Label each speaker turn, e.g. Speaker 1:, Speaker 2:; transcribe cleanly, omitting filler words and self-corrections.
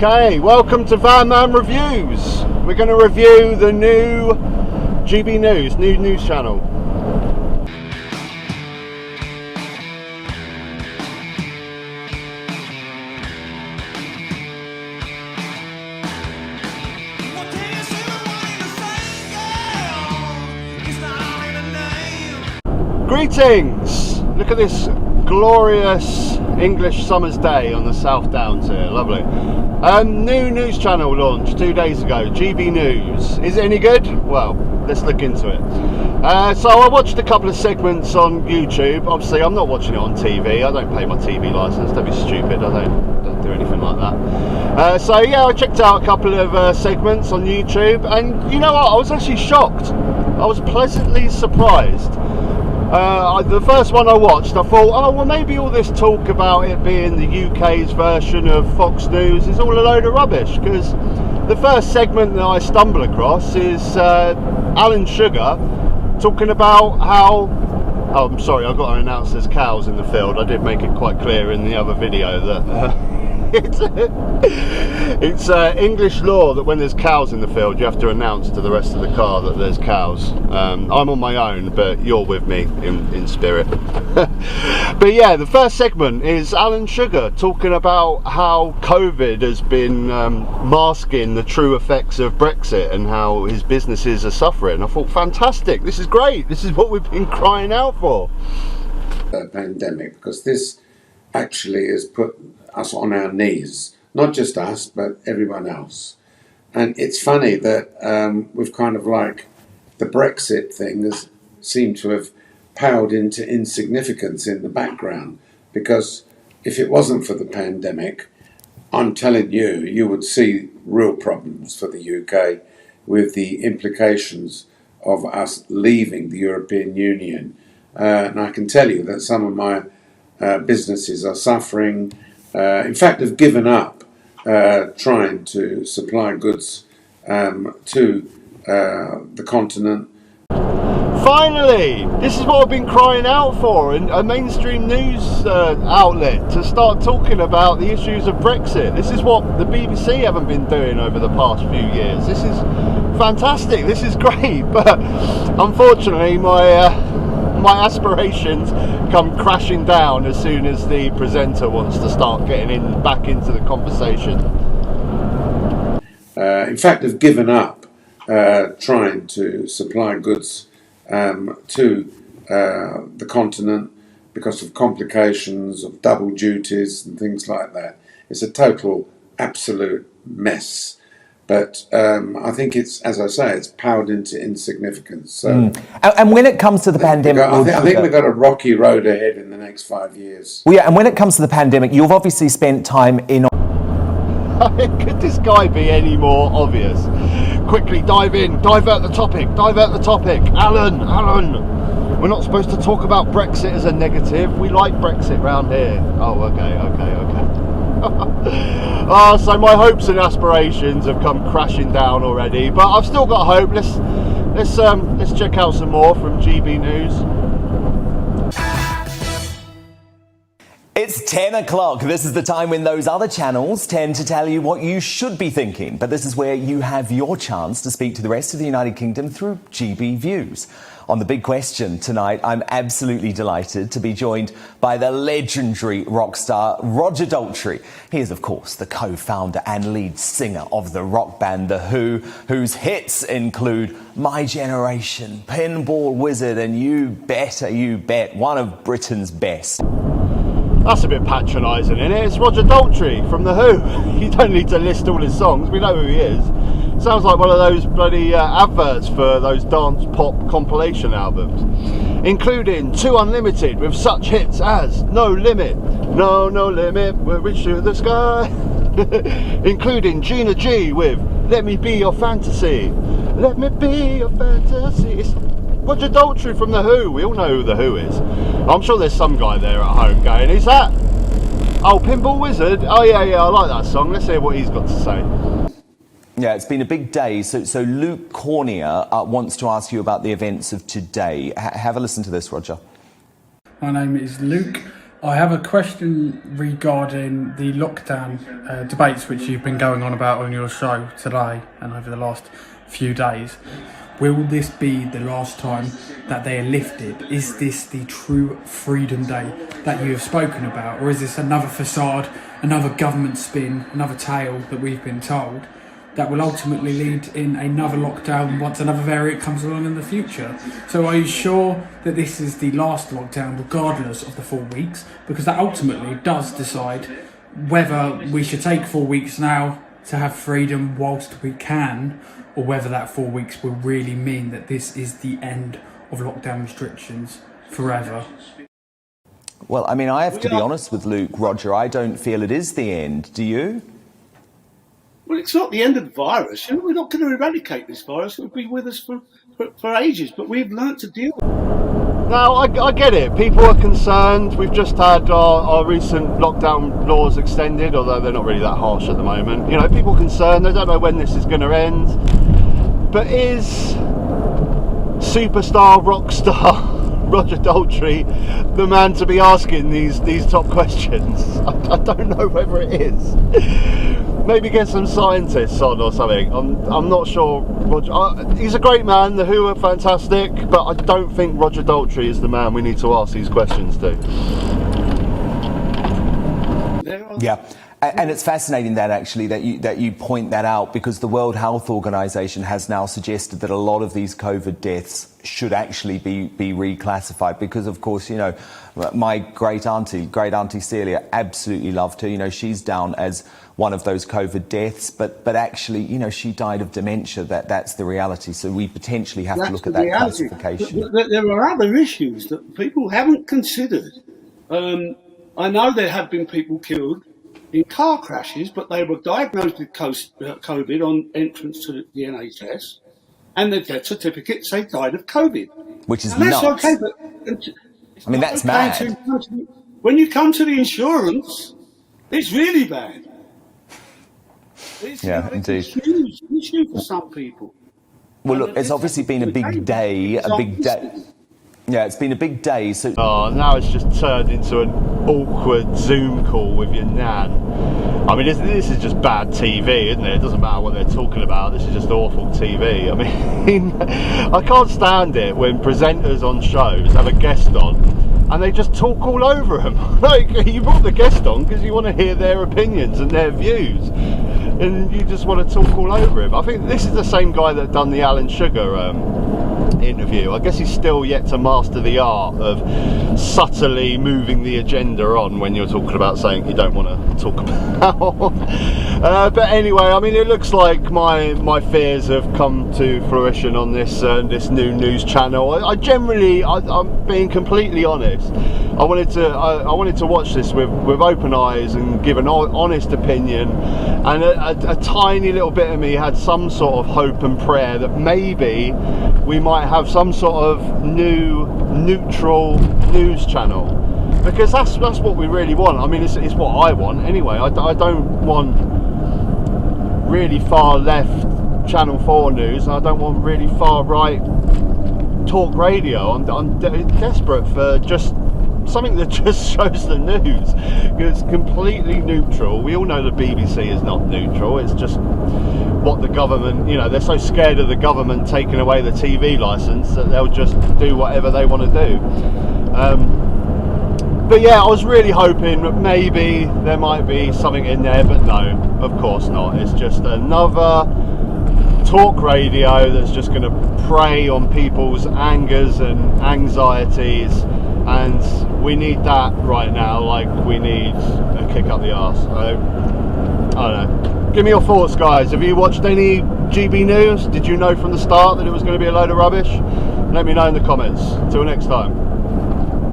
Speaker 1: Okay, welcome to Van Man Reviews. We're going to review the new GB News, new news channel. Greetings! Look at this glorious English summer's day on the South Downs here, lovely. New news channel launched 2 days ago, GB News. Is it any good? Well, let's look into it. So I watched a couple of segments on YouTube. Obviously I'm not watching it on TV, I don't pay my TV licence, don't be stupid, I don't do anything like that. So yeah, I checked out a couple of segments on YouTube, and you know what, I was actually shocked. I was pleasantly surprised. The first one I watched, I thought, oh well, maybe all this talk about it being the UK's version of Fox News is all a load of rubbish, because the first segment that I stumble across is Alan Sugar talking about how, oh I'm sorry, I've got to announce there's cows in the field. I did make it quite clear in the other video that it's English law that when there's cows in the field you have to announce to the rest of the car that there's cows. I'm on my own, but you're with me in spirit. But yeah, the first segment is Alan Sugar talking about how COVID has been masking the true effects of Brexit and how his businesses are suffering. I thought, fantastic, this is great, this is what we've been crying out for.
Speaker 2: Pandemic, because this actually has put us on our knees, not just us but everyone else. And it's funny that we've kind of like the Brexit thing has seemed to have paled into insignificance in the background, because if it wasn't for the pandemic, I'm telling you, you would see real problems for the UK with the implications of us leaving the European Union. And I can tell you that some of my businesses are suffering, in fact have given up trying to supply goods to the continent.
Speaker 1: Finally, this is what I've been crying out for, and a mainstream news outlet to start talking about the issues of Brexit. This is what the BBC haven't been doing over the past few years. This is fantastic, this is great, but unfortunately my aspirations come crashing down as soon as the presenter wants to start getting back into the conversation.
Speaker 2: In fact, have given up trying to supply goods to the continent because of complications of double duties and things like that. It's a total, absolute mess. But I think it's, as I say, it's powered into insignificance. So,
Speaker 3: and when it comes to the pandemic,
Speaker 2: I think we've got a rocky road ahead in the next 5 years.
Speaker 3: Well, yeah, and when it comes to the pandemic, you've obviously spent time in.
Speaker 1: Could this guy be any more obvious? Quickly, dive in, dive out the topic, Alan, we're not supposed to talk about Brexit as a negative. We like Brexit round here. Oh, okay. So my hopes and aspirations have come crashing down already, but I've still got hope. Let's check out some more from GB News.
Speaker 3: It's 10 o'clock. This is the time when those other channels tend to tell you what you should be thinking. But this is where you have your chance to speak to the rest of the United Kingdom through GB Views. On The Big Question tonight, I'm absolutely delighted to be joined by the legendary rock star Roger Daltrey. He is, of course, the co-founder and lead singer of the rock band The Who, whose hits include My Generation, Pinball Wizard, and You Better You Bet, one of Britain's best.
Speaker 1: That's a bit patronising, isn't it? It's Roger Daltrey from The Who. You don't need to list all his songs, we know who he is. Sounds like one of those bloody adverts for those dance pop compilation albums, including 2 Unlimited with such hits as No Limit, No Limit, we'll reach to the sky, including Gina G with Let Me Be Your Fantasy, Let Me Be Your Fantasy. It's Roger Daltrey from The Who. We all know who The Who is. I'm sure there's some guy there at home going, is that? Oh, Pinball Wizard? Oh yeah, I like that song. Let's hear what he's got to say.
Speaker 3: Yeah, it's been a big day. So Luke Cornier wants to ask you about the events of today. Have a listen to this, Roger.
Speaker 4: My name is Luke I have a question regarding the lockdown debates which you've been going on about on your show today and over the last few days. Will this be the last time that they are lifted? Is this the true Freedom Day that you have spoken about? Or is this another facade, another government spin, another tale that we've been told that will ultimately lead in another lockdown once another variant comes along in the future? So are you sure that this is the last lockdown regardless of the 4 weeks? Because that ultimately does decide whether we should take 4 weeks now to have freedom whilst we can, or whether that 4 weeks will really mean that this is the end of lockdown restrictions forever.
Speaker 3: Well, I mean, I have to be honest with Luke, Roger, I don't feel it is the end. Do you?
Speaker 5: Well, it's not the end of the virus. You know, we're not going to eradicate this virus. It'll be with us for ages, but we've learnt to deal with it.
Speaker 1: Now, I get it. People are concerned. We've just had our recent lockdown laws extended, although they're not really that harsh at the moment. You know, people are concerned. They don't know when this is going to end. But is superstar, rock star Roger Daltrey the man to be asking these top questions? I don't know whether it is. Maybe get some scientists on or something. I'm not sure. Roger, he's a great man. The Who are fantastic, but I don't think Roger Daltrey is the man we need to ask these questions to.
Speaker 3: Yeah. And it's fascinating that actually that you point that out, because the World Health Organization has now suggested that a lot of these COVID deaths should actually be reclassified, because of course, you know, my great auntie Celia, absolutely loved her. You know, she's down as one of those COVID deaths, but actually, you know, she died of dementia. That's the reality. So we potentially have to look at that classification.
Speaker 5: There are other issues that people haven't considered. I know there have been people killed in car crashes, but they were diagnosed with COVID on entrance to the NHS, and their death certificates say died of COVID.
Speaker 3: Which is
Speaker 5: and that's
Speaker 3: nuts.
Speaker 5: okay, but
Speaker 3: I mean, that's mad.
Speaker 5: When you come to the insurance, it's really bad. It's,
Speaker 3: yeah, indeed.
Speaker 5: It's a huge issue for some people.
Speaker 3: Well, look, it's obviously been a big day, Yeah, it's been a big day. So
Speaker 1: now it's just turned into an awkward Zoom call with your nan. I mean, this is just bad TV, isn't it? It doesn't matter what they're talking about. This is just awful TV. I mean, I can't stand it when presenters on shows have a guest on and they just talk all over them. Like, you brought the guest on because you want to hear their opinions and their views, and you just want to talk all over him. I think this is the same guy that done the Alan Sugar interview. I guess he's still yet to master the art of subtly moving the agenda on when you're talking about something you don't want to talk about. But anyway, I mean, it looks like my fears have come to fruition on this new news channel. I'm being completely honest. I wanted to watch this with open eyes and give an honest opinion, and a tiny little bit of me had some sort of hope and prayer that maybe we might have some sort of new neutral news channel, because that's what we really want. I mean, it's what I want anyway. I don't want really far left Channel 4 news. I don't want really far right talk radio. I'm desperate for just something that just shows the news. It's completely neutral. We all know the BBC is not neutral. It's just what the government, you know, they're so scared of the government taking away the TV license that they'll just do whatever they want to do. But yeah, I was really hoping that maybe there might be something in there, but no, of course not. It's just another talk radio that's just going to prey on people's angers and anxieties, and we need that right now, like we need a kick up the arse. I don't know. Give me your thoughts, guys. Have you watched any GB News? Did you know from the start that it was going to be a load of rubbish? Let me know in the comments. Till next time.